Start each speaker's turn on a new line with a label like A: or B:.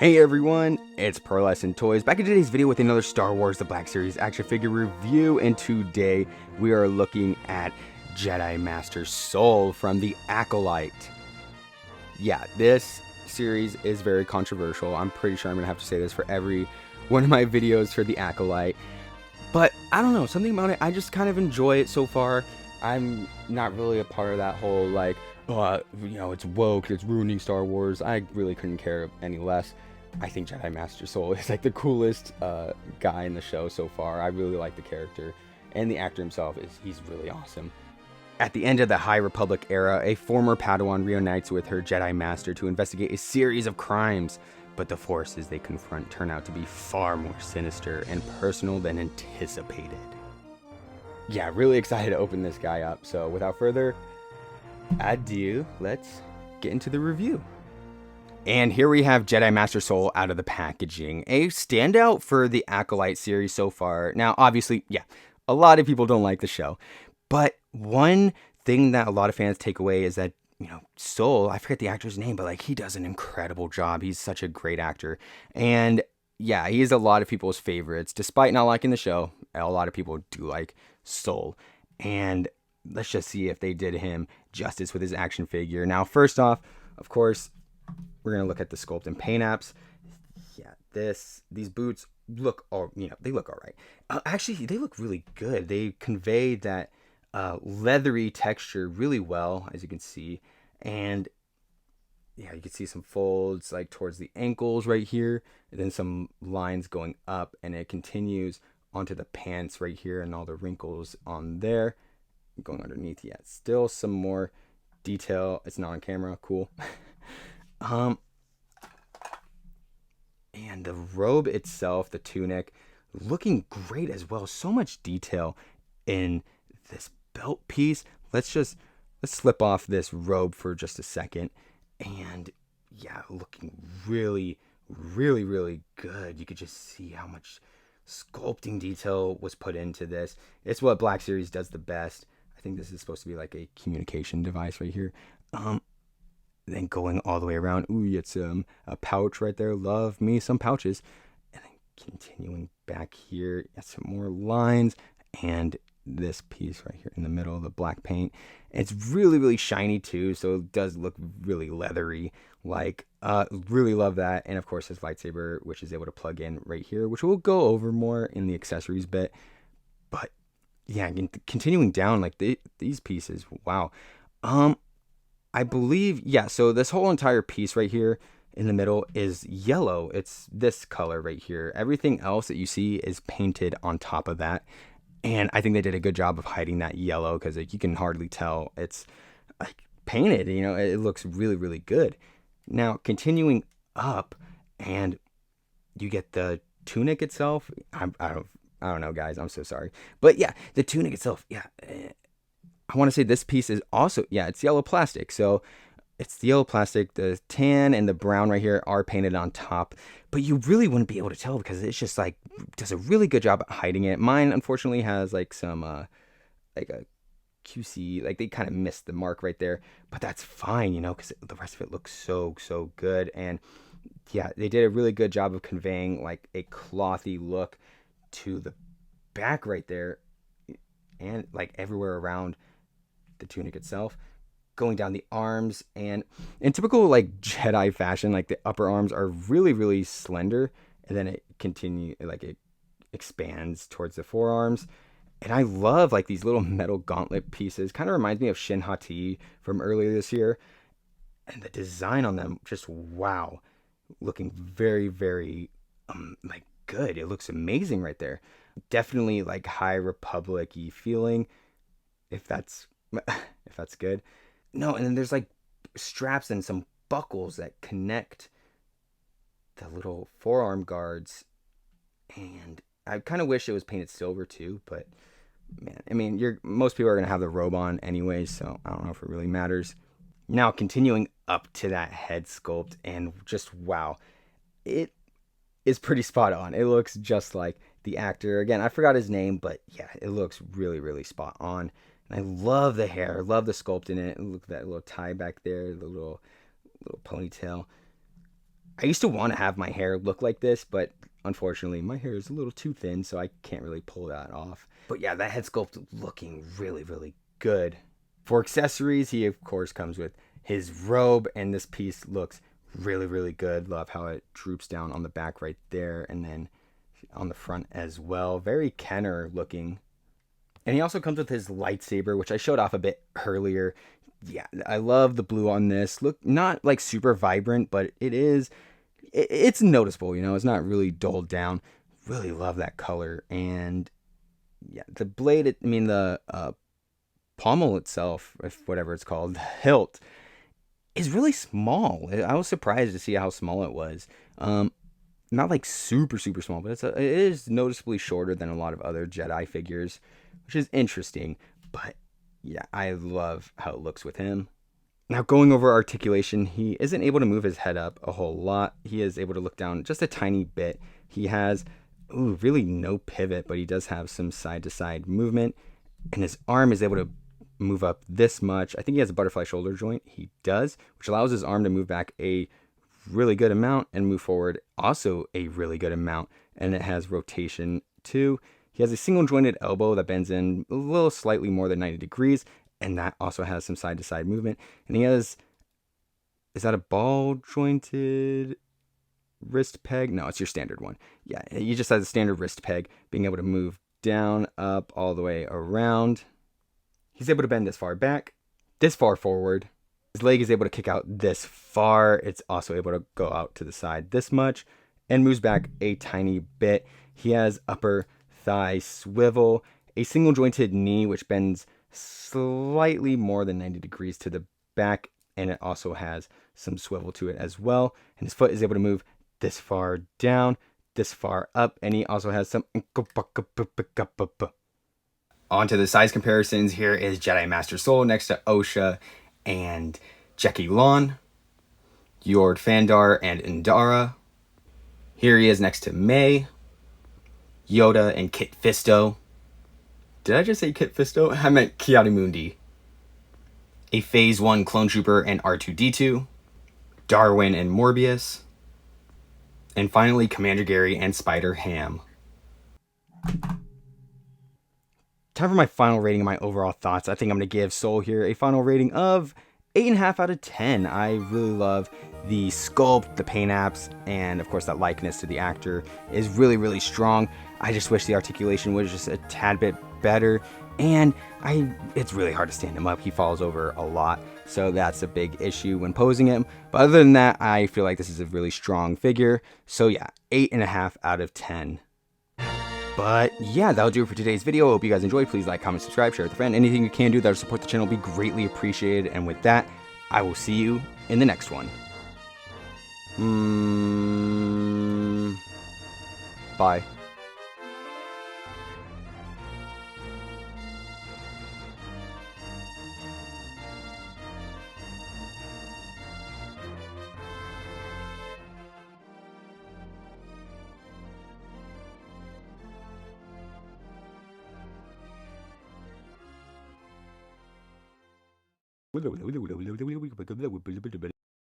A: Hey everyone, it's Pearlescent Toys back in today's video with another Star Wars The Black Series action figure review, and today we are looking at Jedi Master Soul from the Acolyte. Yeah, this series is very controversial. I'm pretty sure I'm going to have to say this for every one of my videos for the Acolyte. But I don't know, something about it, I just kind of enjoy it so far. I'm not really a part of that whole like, it's woke, it's ruining Star Wars. I really couldn't care any less. I think Jedi Master Soul is like the coolest guy in the show so far. I really like the character, and the actor himself he's really awesome. At the end of the High Republic era, a former Padawan reunites with her Jedi Master to investigate a series of crimes, but the forces they confront turn out to be far more sinister and personal than anticipated. Yeah, really excited to open this guy up, so without further ado, let's get into the review. And here we have Jedi Master Soul out of the packaging, a standout for the Acolyte series so far. Now, obviously, yeah, a lot of people don't like the show, but one thing that a lot of fans take away is that, Soul, I forget the actor's name, but like he does an incredible job. He's such a great actor. And yeah, he is a lot of people's favorites. Despite not liking the show, a lot of people do like Soul. And let's just see if they did him justice with his action figure. Now, first off, of course, we're going to look at the sculpt and paint apps. Yeah, these boots look they look all right. Actually, they look really good. They convey that leathery texture really well, as you can see. And yeah, you can see some folds like towards the ankles right here, and then some lines going up, and it continues onto the pants right here, and all the wrinkles on there going underneath. Yeah, still some more detail. It's not on camera. Cool. And the robe itself, the tunic, looking great as well. So much detail in this belt piece. Let's slip off this robe for just a second. And yeah, looking really, really, really good. You could just see how much sculpting detail was put into this. It's what Black Series does the best. I think this is supposed to be like a communication device right here. Then going all the way around, it's a pouch right there. Love me some pouches. And then continuing back here, some more lines, and this piece right here in the middle, the black paint. It's really, really shiny too, so it does look really leathery. Like, really love that. And of course, his lightsaber, which is able to plug in right here, which we'll go over more in the accessories bit. But yeah, continuing down, like these pieces, wow. I believe, yeah, so this whole entire piece right here in the middle is yellow. It's this color right here. Everything else that you see is painted on top of that. And I think they did a good job of hiding that yellow, because like, you can hardly tell it's like painted. It looks really, really good. Now, continuing up, and you get the tunic itself. I don't know, guys. I'm so sorry. But yeah, the tunic itself, yeah. I want to say this piece is also, it's yellow plastic. So it's the yellow plastic. The tan and the brown right here are painted on top, but you really wouldn't be able to tell because it's just like, does a really good job at hiding it. Mine unfortunately has like some, like a QC, like they kind of missed the mark right there, but that's fine, because the rest of it looks so, so good. And yeah, they did a really good job of conveying like a clothy look to the back right there, and like everywhere around the tunic itself, going down the arms. And in typical like Jedi fashion, like the upper arms are really, really slender, and then it expands towards the forearms. And I love like these little metal gauntlet pieces. Kind of reminds me of Shin Hati from earlier this year. And the design on them, just wow, looking very, very like good. It looks amazing right there. Definitely like High Republic-y feeling, if that's good. No, and then there's like straps and some buckles that connect the little forearm guards, and I kind of wish it was painted silver too, but man, I mean, most people are gonna have the robe on anyways, so I don't know if it really matters. Now, continuing up to that head sculpt, and just wow, it is pretty spot on. It looks just like the actor. Again, I forgot his name, but yeah, it looks really, really spot on. And I love the hair. Love the sculpt in it. Look at that little tie back there, the little ponytail. I used to want to have my hair look like this, but unfortunately my hair is a little too thin, so I can't really pull that off. But yeah, that head sculpt looking really, really good. For accessories, he of course comes with his robe, and this piece looks really, really good. Love how it droops down on the back right there, and then on the front as well. Very Kenner looking. And he also comes with his lightsaber, which I showed off a bit earlier. Yeah, I love the blue on this. Look, not like super vibrant, but it's noticeable, you know, it's not really dulled down. Really love that color. And yeah, the blade, the pommel itself, if whatever it's called, the hilt, is really small. I was surprised to see how small it was. Not like super, super small, but it is noticeably shorter than a lot of other Jedi figures, which is interesting. But yeah, I love how it looks with him. Now, going over articulation, he isn't able to move his head up a whole lot. He is able to look down just a tiny bit. He has really no pivot, but he does have some side-to-side movement. And his arm is able to move up this much. I think he has a butterfly shoulder joint. He does, which allows his arm to move back a really good amount and move forward also a really good amount. And it has rotation too. He has a single jointed elbow that bends in a little slightly more than 90 degrees. And that also has some side-to-side movement. And he has, is that a ball jointed wrist peg? No, it's your standard one. Yeah, he just has a standard wrist peg, being able to move down, up, all the way around. He's able to bend this far back, this far forward. His leg is able to kick out this far. It's also able to go out to the side this much and moves back a tiny bit. He has upper thigh swivel, a single jointed knee, which bends slightly more than 90 degrees to the back, and it also has some swivel to it as well. And his foot is able to move this far down, this far up, and he also has some. On to the size comparisons. Here is Jedi Master Soul next to Osha and Jeki Lon, Yord Fandar and Indara. Here he is next to May, Yoda, and Kit Fisto. Did I just say Kit Fisto? I meant Ki-Adi-Mundi. A Phase 1 Clone Trooper and R2-D2. Darwin and Morbius. And finally, Commander Gary and Spider Ham. Time for my final rating and my overall thoughts. I think I'm going to give Soul here a final rating of 8.5 out of 10. I really love the sculpt, the paint apps, and of course that likeness to the actor is really, really strong. I just wish the articulation was just a tad bit better, and it's really hard to stand him up. He falls over a lot, so that's a big issue when posing him. But other than that, I feel like this is a really strong figure. So yeah, 8.5 out of 10. But yeah, that'll do it for today's video. I hope you guys enjoyed. Please like, comment, subscribe, share with a friend. Anything you can do that'll support the channel will be greatly appreciated. And with that, I will see you in the next one. Bye.